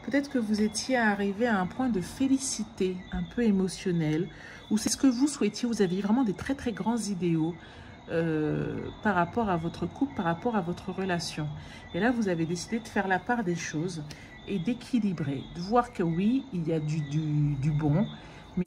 Peut-être que vous étiez arrivé à un point de félicité un peu émotionnel, ou c'est ce que vous souhaitiez, vous aviez vraiment des très très grands idéaux par rapport à votre couple, par rapport à votre relation. Et là, vous avez décidé de faire la part des choses et d'équilibrer, de voir que oui, il y a du bon, mais...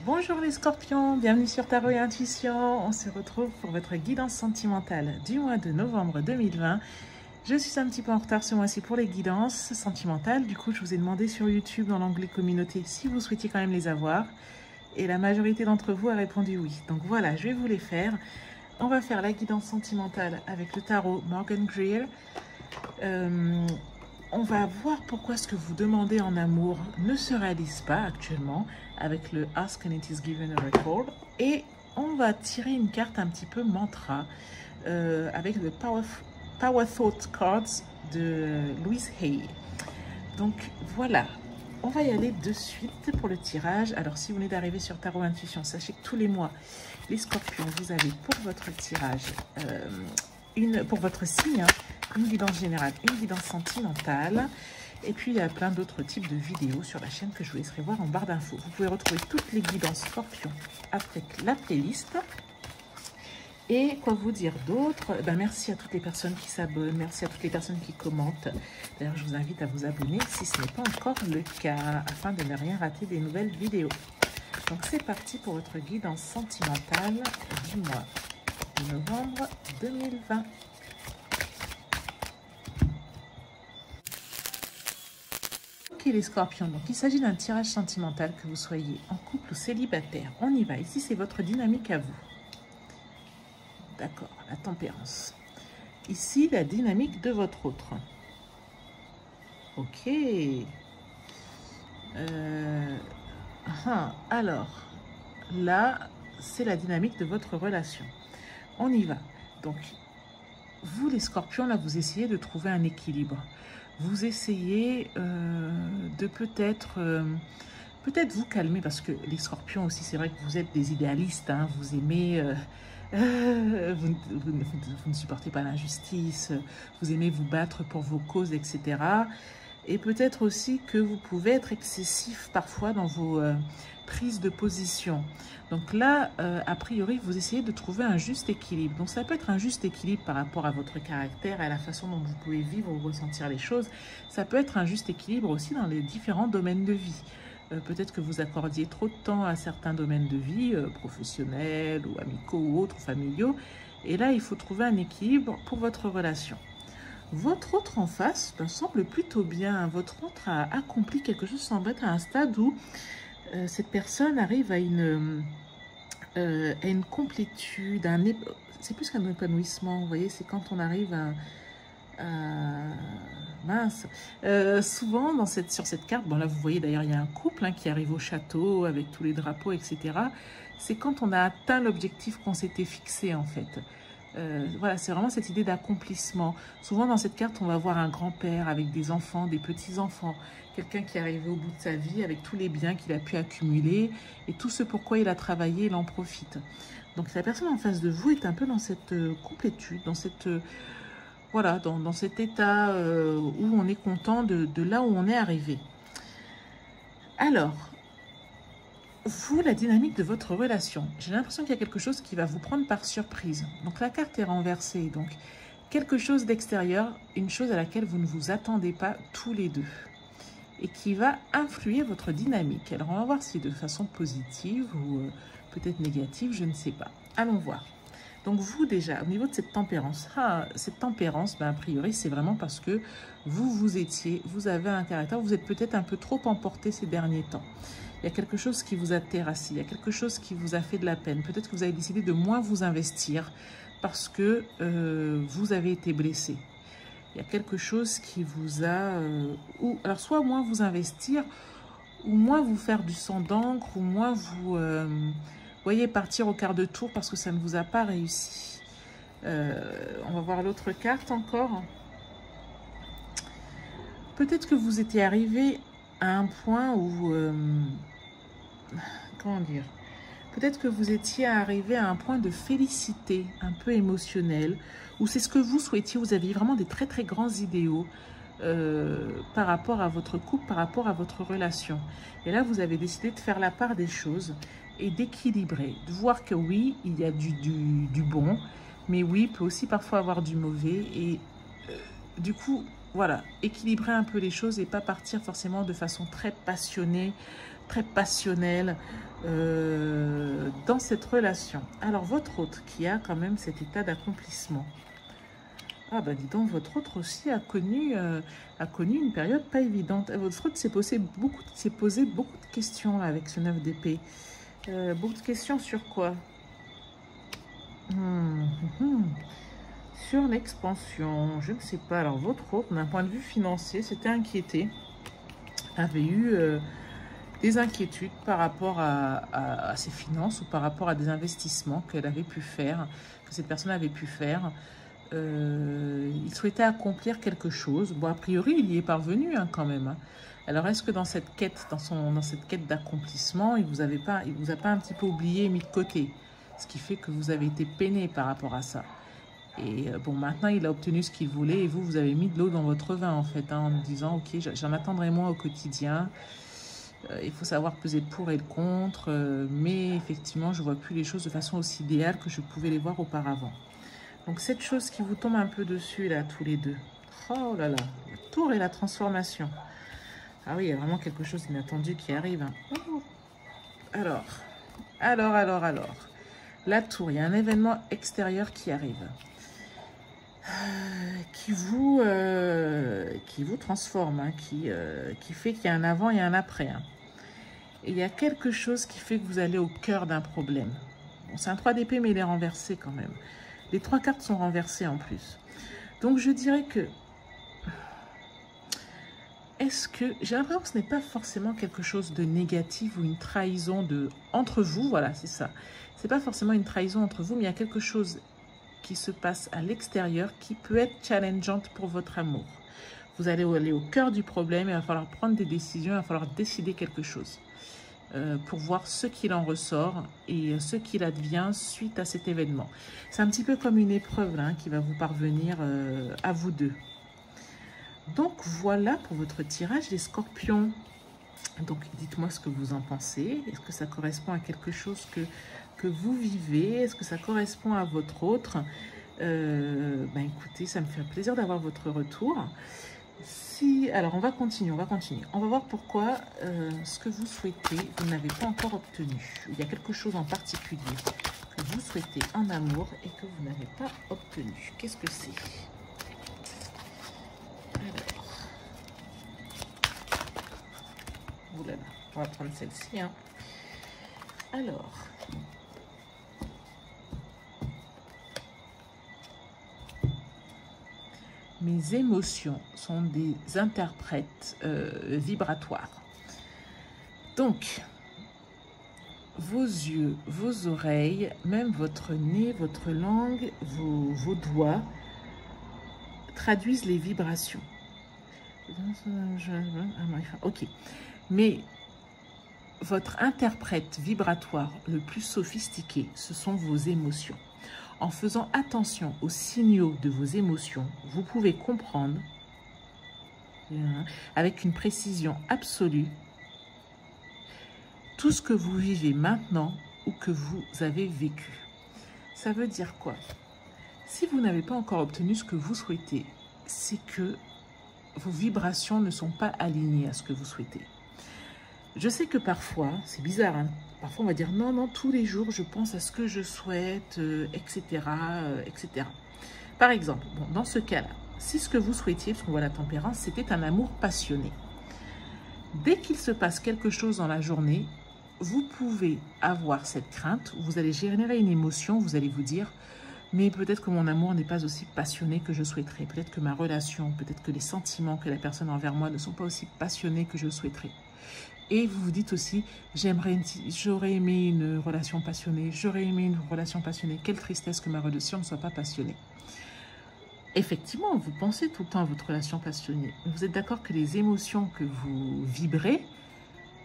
Bonjour les scorpions, bienvenue sur Tarot et Intuition. On se retrouve pour votre guidance sentimentale du mois de novembre 2020. Je suis un petit peu en retard ce mois-ci pour les guidances sentimentales. Du coup, je vous ai demandé sur YouTube dans l'onglet communauté si vous souhaitiez quand même les avoir. Et la majorité d'entre vous a répondu oui. Donc voilà, je vais vous les faire. On va faire la guidance sentimentale avec le tarot Morgan Greer. On va voir pourquoi ce que vous demandez en amour ne se réalise pas actuellement avec le Ask and It is Given a Record. Et on va tirer une carte un petit peu mantra avec le Power Thought Cards de Louise Hay. Donc voilà, on va y aller de suite pour le tirage. Alors si vous venez d'arriver sur Tarot Intuition, sachez que tous les mois, les scorpions, vous avez pour votre tirage, pour votre signe, une guidance générale, une guidance sentimentale. Et puis, il y a plein d'autres types de vidéos sur la chaîne que je vous laisserai voir en barre d'infos. Vous pouvez retrouver toutes les guidances scorpions avec la playlist. Et quoi vous dire d'autre? Merci à toutes les personnes qui s'abonnent, merci à toutes les personnes qui commentent. D'ailleurs, je vous invite à vous abonner si ce n'est pas encore le cas, afin de ne rien rater des nouvelles vidéos. Donc, c'est parti pour votre guidance sentimentale du mois de novembre 2020. Ok les scorpions, donc il s'agit d'un tirage sentimental, que vous soyez en couple ou célibataire. On y va, ici c'est votre dynamique à vous. D'accord, la tempérance. Ici, la dynamique de votre autre. Ok. Alors, là, c'est la dynamique de votre relation. On y va. Donc, vous les scorpions, là, vous essayez de trouver un équilibre. Vous essayez de peut-être vous calmer, parce que les scorpions aussi, c'est vrai que vous êtes des idéalistes, hein, vous aimez... vous ne supportez pas l'injustice, vous aimez vous battre pour vos causes, etc. Et peut-être aussi que vous pouvez être excessif parfois dans vos prises de position. Donc là, a priori, vous essayez de trouver un juste équilibre. Donc ça peut être un juste équilibre par rapport à votre caractère, à la façon dont vous pouvez vivre ou ressentir les choses. Ça peut être un juste équilibre aussi dans les différents domaines de vie. Peut-être que vous accordiez trop de temps à certains domaines de vie, professionnels ou amicaux ou autres, familiaux. Et là, il faut trouver un équilibre pour votre relation. Votre autre en face semble plutôt bien. Votre autre a accompli quelque chose, semble être à un stade où cette personne arrive à une complétude, c'est plus qu'un épanouissement, vous voyez, c'est quand on arrive mince. Souvent sur cette carte, bon là vous voyez d'ailleurs il y a un couple qui arrive au château avec tous les drapeaux, etc. C'est quand on a atteint l'objectif qu'on s'était fixé en fait. Voilà, c'est vraiment cette idée d'accomplissement. Souvent dans cette carte, on va voir un grand-père avec des enfants, des petits-enfants, quelqu'un qui est arrivé au bout de sa vie avec tous les biens qu'il a pu accumuler et tout ce pourquoi il a travaillé, il en profite. Donc la personne en face de vous est un peu dans cette complétude, dans cette... voilà, dans cet état où on est content de là où on est arrivé. Alors, vous, la dynamique de votre relation, j'ai l'impression qu'il y a quelque chose qui va vous prendre par surprise. Donc la carte est renversée, donc quelque chose d'extérieur, une chose à laquelle vous ne vous attendez pas tous les deux et qui va influer votre dynamique. Alors on va voir si de façon positive ou peut-être négative, je ne sais pas. Allons voir. Donc vous déjà, au niveau de cette tempérance, a priori c'est vraiment parce que vous avez un caractère, vous êtes peut-être un peu trop emporté ces derniers temps. Il y a quelque chose qui vous a terrassé, il y a quelque chose qui vous a fait de la peine. Peut-être que vous avez décidé de moins vous investir parce que vous avez été blessé. Il y a quelque chose qui vous a... alors soit moins vous investir, ou moins vous faire du sang d'encre, ou moins vous... voyez, partir au quart de tour parce que ça ne vous a pas réussi. On va voir l'autre carte encore. Peut-être que vous étiez arrivé à un point où... comment dire? peut-être que vous étiez arrivé à un point de félicité un peu émotionnel, ou c'est ce que vous souhaitiez, vous aviez vraiment des très très grands idéaux par rapport à votre couple, par rapport à votre relation. Et là, vous avez décidé de faire la part des choses et d'équilibrer, de voir que oui, il y a du bon, mais oui, il peut aussi parfois avoir du mauvais. Et du coup, voilà, équilibrer un peu les choses et pas partir forcément de façon très passionnée, très passionnelle dans cette relation. Alors, votre autre qui a quand même cet état d'accomplissement. Ah bah dis donc, votre autre aussi a connu une période pas évidente. Votre autre s'est posé beaucoup de questions là, avec ce 9 d'épée. Beaucoup de questions sur quoi? Sur l'expansion, je ne sais pas. Alors votre autre, d'un point de vue financier, s'était inquiété, avait eu des inquiétudes par rapport à ses finances ou par rapport à des investissements qu'elle avait pu faire, que cette personne avait pu faire. Il souhaitait accomplir quelque chose. Bon, a priori, il y est parvenu quand même. Hein. Alors, est-ce que dans cette quête, dans cette quête d'accomplissement, il vous a pas un petit peu oublié et mis de côté? Ce qui fait que vous avez été peiné par rapport à ça. Et bon, maintenant, il a obtenu ce qu'il voulait et vous avez mis de l'eau dans votre vin, en fait, hein, en me disant, ok, j'en attendrai moins au quotidien. Il faut savoir peser le pour et le contre. Mais effectivement, je ne vois plus les choses de façon aussi idéale que je pouvais les voir auparavant. Donc, cette chose qui vous tombe un peu dessus, là, tous les deux. Oh là là, la tour et la transformation. Ah oui, il y a vraiment quelque chose d'inattendu qui arrive. Hein. Oh. Alors. La tour, il y a un événement extérieur qui arrive. Qui vous transforme, hein, qui fait qu'il y a un avant et un après. Hein. Et il y a quelque chose qui fait que vous allez au cœur d'un problème. Bon, c'est un 3 d'épée, mais il est renversé quand même. Les 3 cartes sont renversées en plus. Donc, je dirais que... Est-ce que... J'ai l'impression que ce n'est pas forcément quelque chose de négatif ou une trahison entre vous. Voilà, c'est ça. Ce n'est pas forcément une trahison entre vous, mais il y a quelque chose qui se passe à l'extérieur qui peut être challengeante pour votre amour. Vous allez aller au cœur du problème, il va falloir prendre des décisions, il va falloir décider quelque chose. Pour voir ce qu'il en ressort et ce qu'il advient suite à cet événement. C'est un petit peu comme une épreuve là, hein, qui va vous parvenir à vous deux. Donc voilà pour votre tirage des scorpions. Donc dites-moi ce que vous en pensez. Est-ce que ça correspond à quelque chose que vous vivez? Est-ce que ça correspond à votre autre? Écoutez, ça me fait plaisir d'avoir votre retour. Alors, on va continuer. On va voir pourquoi ce que vous souhaitez, vous n'avez pas encore obtenu. Il y a quelque chose en particulier que vous souhaitez en amour et que vous n'avez pas obtenu. Qu'est-ce que c'est? Alors, oulala, on va prendre celle-ci. Hein. Alors, mes émotions sont des interprètes vibratoires. Donc, vos yeux, vos oreilles, même votre nez, votre langue, vos doigts traduisent les vibrations. Ok. Mais votre interprète vibratoire le plus sophistiqué, ce sont vos émotions. En faisant attention aux signaux de vos émotions, vous pouvez comprendre avec une précision absolue tout ce que vous vivez maintenant ou que vous avez vécu. Ça veut dire quoi? Si vous n'avez pas encore obtenu ce que vous souhaitez, c'est que vos vibrations ne sont pas alignées à ce que vous souhaitez. Je sais que parfois, c'est bizarre, hein, parfois on va dire non, non, tous les jours je pense à ce que je souhaite, etc., etc. Par exemple, bon, dans ce cas-là, si ce que vous souhaitiez, parce qu'on voit la tempérance, c'était un amour passionné. Dès qu'il se passe quelque chose dans la journée, vous pouvez avoir cette crainte, vous allez générer une émotion, vous allez vous dire, mais peut-être que mon amour n'est pas aussi passionné que je souhaiterais, peut-être que ma relation, peut-être que les sentiments que la personne envers moi ne sont pas aussi passionnés que je souhaiterais. Et vous vous dites aussi, j'aurais aimé une relation passionnée, j'aurais aimé une relation passionnée. Quelle tristesse que ma relation ne soit pas passionnée. Effectivement, vous pensez tout le temps à votre relation passionnée. Vous êtes d'accord que les émotions que vous vibrez,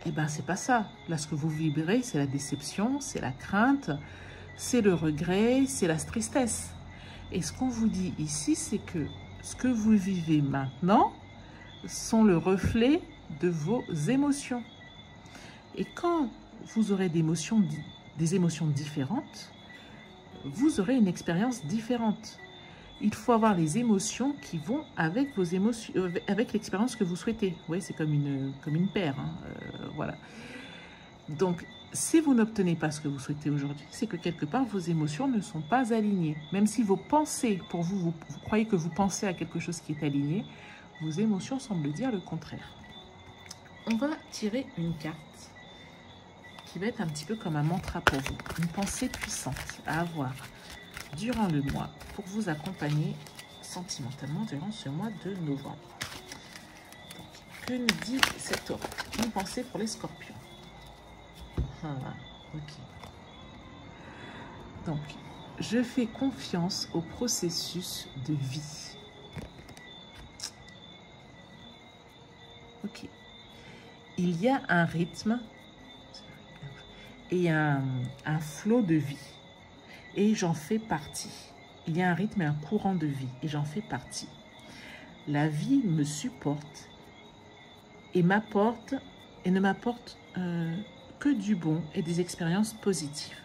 Eh bien, c'est pas ça. Là, ce que vous vibrez, c'est la déception, c'est la crainte, c'est le regret, c'est la tristesse. Et ce qu'on vous dit ici, c'est que ce que vous vivez maintenant sont le reflet de vos émotions. Et quand vous aurez des émotions différentes, vous aurez une expérience différente. Il faut avoir les émotions qui vont avec vos émotions, avec l'expérience que vous souhaitez. Vous voyez, c'est comme une paire. Hein, voilà. Donc, si vous n'obtenez pas ce que vous souhaitez aujourd'hui, c'est que quelque part, vos émotions ne sont pas alignées. Même si vos pensées, pour vous, vous croyez que vous pensez à quelque chose qui est aligné, vos émotions semblent dire le contraire. On va tirer une carte qui va être un petit peu comme un mantra pour vous. Une pensée puissante à avoir durant le mois pour vous accompagner sentimentalement durant ce mois de novembre. Donc, que nous dit cette oracle? Une pensée pour les scorpions. Ok. Donc, je fais confiance au processus de vie. Ok. Il y a un rythme et un flot de vie. Et j'en fais partie. Il y a un rythme et un courant de vie. Et j'en fais partie. La vie me supporte et m'apporte et ne m'apporte que du bon et des expériences positives.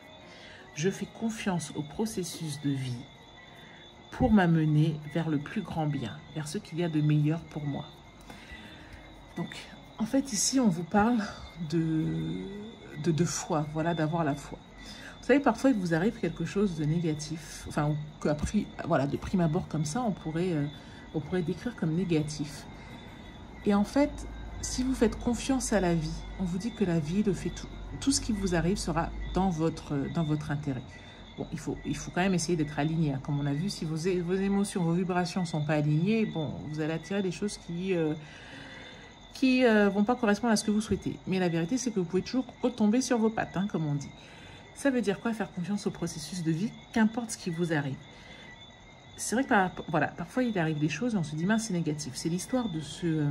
Je fais confiance au processus de vie pour m'amener vers le plus grand bien, vers ce qu'il y a de meilleur pour moi. Donc, en fait, ici, on vous parle de foi, voilà, d'avoir la foi. Vous savez, parfois, il vous arrive quelque chose de négatif, enfin, voilà, de prime abord comme ça, on pourrait décrire comme négatif. Et en fait, si vous faites confiance à la vie, on vous dit que la vie le fait tout. Tout ce qui vous arrive sera dans votre intérêt. Bon, il faut quand même essayer d'être aligné. Hein. Comme on a vu, si vos émotions, vos vibrations ne sont pas alignées, bon, vous allez attirer des choses qui vont pas correspondre à ce que vous souhaitez. Mais la vérité, c'est que vous pouvez toujours retomber sur vos pattes, hein, comme on dit. Ça veut dire quoi, faire confiance au processus de vie, qu'importe ce qui vous arrive. C'est vrai que voilà, parfois, il arrive des choses et on se dit, mince, c'est négatif. C'est l'histoire de ce...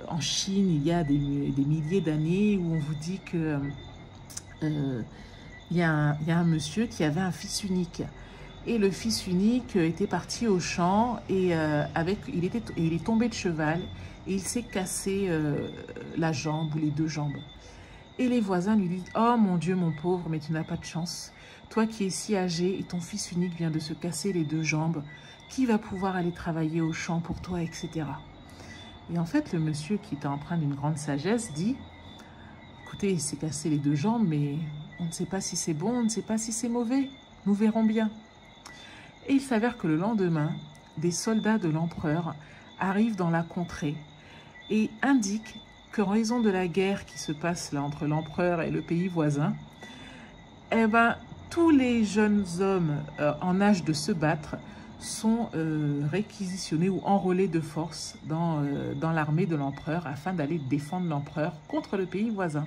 en Chine, il y a des milliers d'années où on vous dit que il y a un monsieur qui avait un fils unique. Et le fils unique était parti au champ et il est tombé de cheval et il s'est cassé la jambe ou les deux jambes. Et les voisins lui disent « Oh mon Dieu, mon pauvre, mais tu n'as pas de chance. Toi qui es si âgé et ton fils unique vient de se casser les deux jambes, qui va pouvoir aller travailler au champ pour toi, etc. » Et en fait, le monsieur qui était empreint d'une grande sagesse dit « Écoutez, il s'est cassé les deux jambes, mais on ne sait pas si c'est bon, on ne sait pas si c'est mauvais. Nous verrons bien. » Et il s'avère que le lendemain, des soldats de l'empereur arrivent dans la contrée et indiquent qu'en raison de la guerre qui se passe là entre l'empereur et le pays voisin, eh ben, tous les jeunes hommes en âge de se battre sont réquisitionnés ou enrôlés de force dans l'armée de l'empereur afin d'aller défendre l'empereur contre le pays voisin.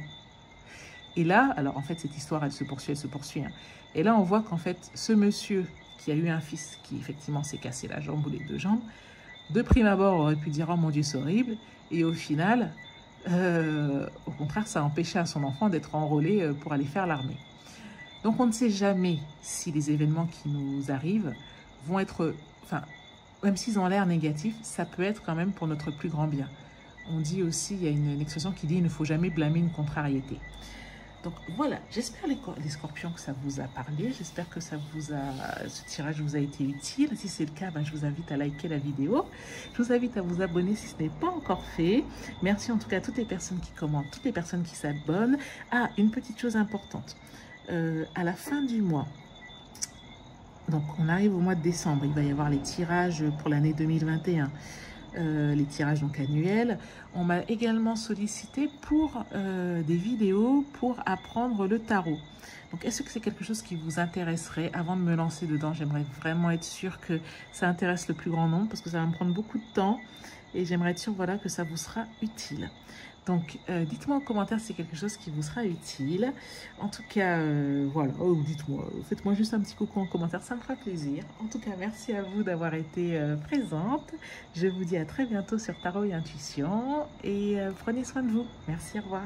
Et là, alors en fait, cette histoire, elle se poursuit. Hein. Et là, on voit qu'en fait, ce monsieur qui a eu un fils qui, effectivement, s'est cassé la jambe ou les deux jambes, de prime abord, aurait pu dire « Oh mon Dieu, c'est horrible ». Et au final, au contraire, ça a empêché à son enfant d'être enrôlé pour aller faire l'armée. Donc, on ne sait jamais si les événements qui nous arrivent vont être, enfin, même s'ils ont l'air négatifs, ça peut être quand même pour notre plus grand bien. On dit aussi, il y a une expression qui dit « il ne faut jamais blâmer une contrariété ». Donc voilà, j'espère les scorpions que ça vous a parlé, j'espère que ce tirage vous a été utile. Si c'est le cas, ben, je vous invite à liker la vidéo, je vous invite à vous abonner si ce n'est pas encore fait. Merci en tout cas à toutes les personnes qui commentent, toutes les personnes qui s'abonnent. Ah, une petite chose importante, à la fin du mois, donc on arrive au mois de décembre, il va y avoir les tirages pour l'année 2021. Les tirages donc annuels. On m'a également sollicité pour des vidéos pour apprendre le tarot. Donc, est-ce que c'est quelque chose qui vous intéresserait? Avant de me lancer dedans, j'aimerais vraiment être sûre que ça intéresse le plus grand nombre parce que ça va me prendre beaucoup de temps et j'aimerais être sûre, voilà, que ça vous sera utile. Donc, dites-moi en commentaire si c'est quelque chose qui vous sera utile. En tout cas, voilà, dites-moi, faites-moi juste un petit coucou en commentaire, ça me fera plaisir. En tout cas, merci à vous d'avoir été présente. Je vous dis à très bientôt sur Tarot et Intuition. Et prenez soin de vous. Merci, au revoir.